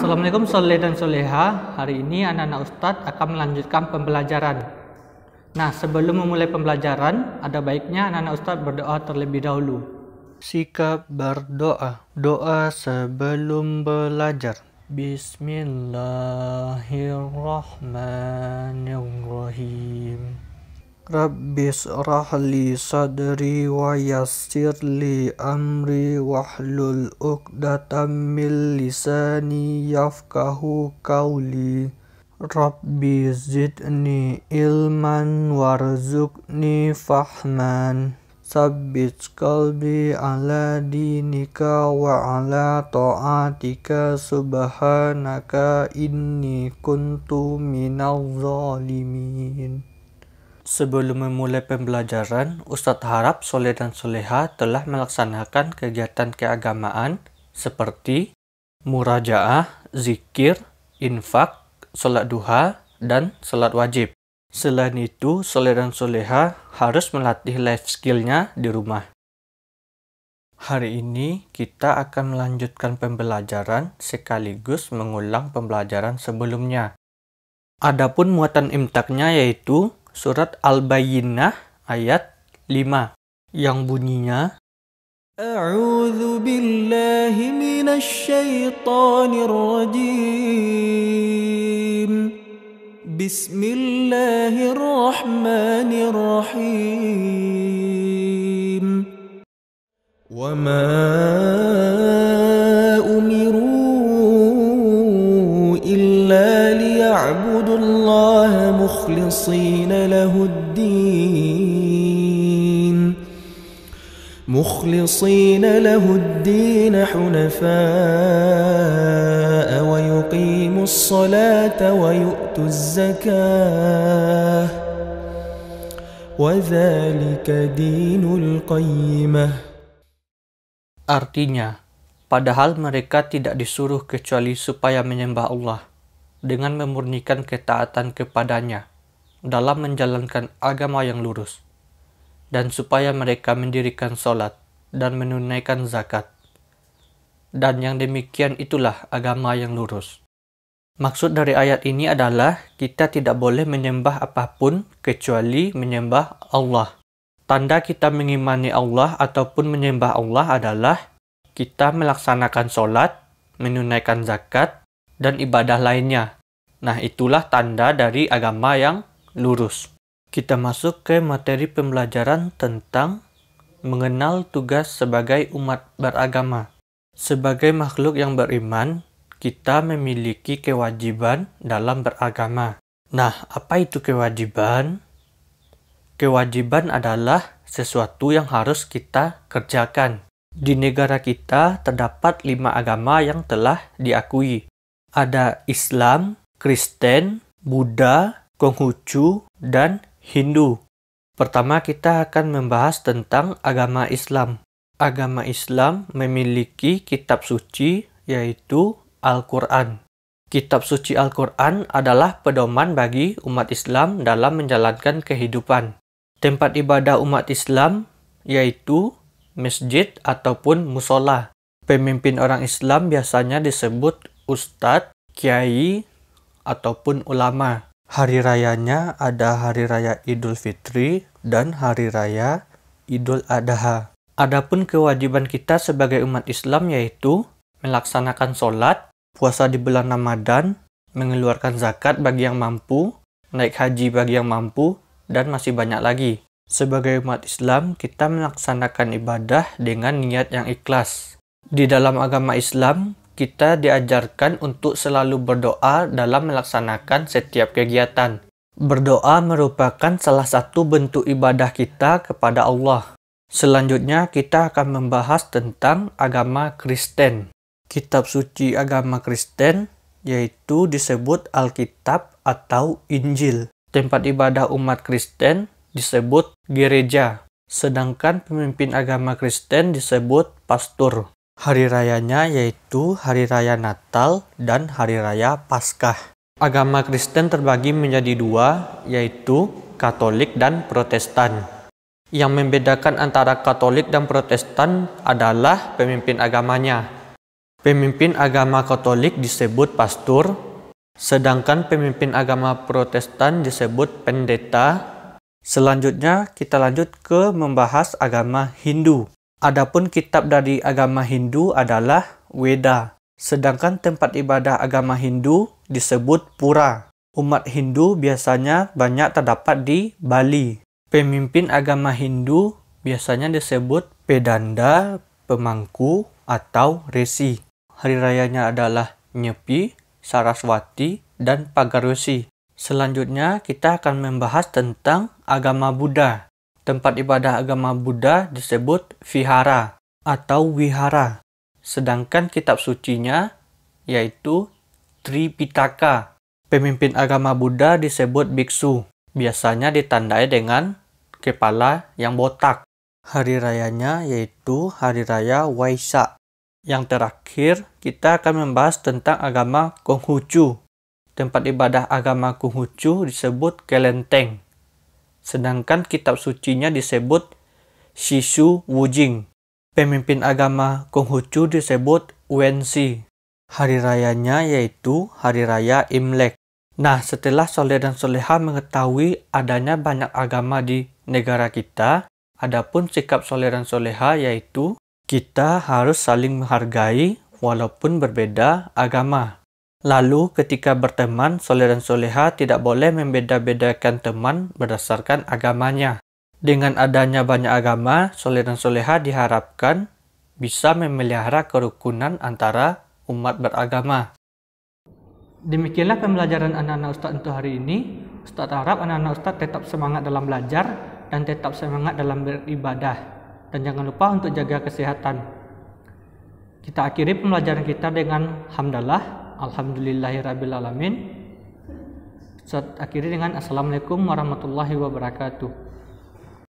Assalamualaikum soleh dan soleha. Hari ini anak-anak Ustadz akan melanjutkan pembelajaran. Nah, sebelum memulai pembelajaran, ada baiknya anak-anak Ustadz berdoa terlebih dahulu. Sikap berdoa. Doa sebelum belajar. Bismillahirrahmanirrahim. Rabbis rahli sadri wa yassirli amri wahlul uqdatam min lisani yafqahu qawli. Rabbi zidni ilman warzuqni fahman. Sabbit qalbi ala dinika wa ala ta'atika subhanaka inni kuntu minal zalimin. Sebelum memulai pembelajaran, Ustadz harap soleh dan soleha telah melaksanakan kegiatan keagamaan seperti murajaah, zikir, infak, sholat duha, dan sholat wajib. Selain itu, soleh dan soleha harus melatih life skill-nya di rumah. Hari ini kita akan melanjutkan pembelajaran sekaligus mengulang pembelajaran sebelumnya. Adapun muatan imtaknya yaitu Surat Al-Bayyinah ayat 5 yang bunyinya A'udzu billahi minasy syaithanir rajim. Bismillahirrahmanirrahim. Wa ma umiru illa liya'budullaha mukhlishina lahuddin hunafa'a wa yuqimus salata wa yu'tuz zakah wa dzalika dinul qayyimah. Artinya, padahal mereka tidak disuruh kecuali supaya menyembah Allah dengan memurnikan ketaatan kepadanya dalam menjalankan agama yang lurus, dan supaya mereka mendirikan sholat dan menunaikan zakat. Dan yang demikian itulah agama yang lurus. Maksud dari ayat ini adalah kita tidak boleh menyembah apapun kecuali menyembah Allah. Tanda kita mengimani Allah ataupun menyembah Allah adalah kita melaksanakan sholat, menunaikan zakat, dan ibadah lainnya. Nah, itulah tanda dari agama yang lurus. Kita masuk ke materi pembelajaran tentang mengenal tugas sebagai umat beragama. Sebagai makhluk yang beriman, kita memiliki kewajiban dalam beragama. Nah, apa itu kewajiban? Kewajiban adalah sesuatu yang harus kita kerjakan. Di negara kita terdapat 5 agama yang telah diakui. Ada Islam, Kristen, Buddha, Konghucu, dan Hindu. Pertama, kita akan membahas tentang agama Islam. Agama Islam memiliki kitab suci, yaitu Al-Quran. Kitab suci Al-Quran adalah pedoman bagi umat Islam dalam menjalankan kehidupan. Tempat ibadah umat Islam, yaitu masjid ataupun musola. Pemimpin orang Islam biasanya disebut ustadz, kiai, ataupun ulama. Hari rayanya ada Hari Raya Idul Fitri dan Hari Raya Idul Adha. Adapun kewajiban kita sebagai umat Islam yaitu melaksanakan sholat, puasa di bulan Ramadan, mengeluarkan zakat bagi yang mampu, naik haji bagi yang mampu, dan masih banyak lagi. Sebagai umat Islam, kita melaksanakan ibadah dengan niat yang ikhlas. Di dalam agama Islam, kita diajarkan untuk selalu berdoa dalam melaksanakan setiap kegiatan. Berdoa merupakan salah satu bentuk ibadah kita kepada Allah. Selanjutnya kita akan membahas tentang agama Kristen. Kitab suci agama Kristen yaitu disebut Alkitab atau Injil. Tempat ibadah umat Kristen disebut gereja. Sedangkan pemimpin agama Kristen disebut pastor. Hari rayanya yaitu Hari Raya Natal dan Hari Raya Paskah. Agama Kristen terbagi menjadi 2, yaitu Katolik dan Protestan. Yang membedakan antara Katolik dan Protestan adalah pemimpin agamanya. Pemimpin agama Katolik disebut pastor, sedangkan pemimpin agama Protestan disebut pendeta. Selanjutnya kita lanjut ke membahas agama Hindu. Adapun kitab dari agama Hindu adalah Weda, sedangkan tempat ibadah agama Hindu disebut pura. Umat Hindu biasanya banyak terdapat di Bali. Pemimpin agama Hindu biasanya disebut pedanda, pemangku, atau resi. Hari rayanya adalah Nyepi, Saraswati, dan Pagarosi. Selanjutnya kita akan membahas tentang agama Buddha. Tempat ibadah agama Buddha disebut vihara atau wihara. Sedangkan kitab sucinya yaitu Tripitaka. Pemimpin agama Buddha disebut biksu. Biasanya ditandai dengan kepala yang botak. Hari rayanya yaitu Hari Raya Waisak. Yang terakhir, kita akan membahas tentang agama Konghucu. Tempat ibadah agama Konghucu disebut Kelenteng. Sedangkan kitab sucinya disebut Shishu Wujing. Pemimpin agama Konghucu disebut Wensi. Hari rayanya yaitu Hari Raya Imlek. Nah, setelah soleh dan soleha mengetahui adanya banyak agama di negara kita, adapun sikap soleh dan soleha yaitu kita harus saling menghargai walaupun berbeda agama. Lalu ketika berteman, soleh dan soleha tidak boleh membeda-bedakan teman berdasarkan agamanya. Dengan adanya banyak agama, soleh dan soleha diharapkan bisa memelihara kerukunan antara umat beragama. Demikianlah pembelajaran anak-anak Ustadz untuk hari ini. Ustadz harap anak-anak Ustadz tetap semangat dalam belajar dan tetap semangat dalam beribadah. Dan jangan lupa untuk jaga kesehatan. Kita akhiri pembelajaran kita dengan hamdalah. Alhamdulillahirrabbilalamin. Ustadz akhiri dengan Assalamualaikum warahmatullahi wabarakatuh.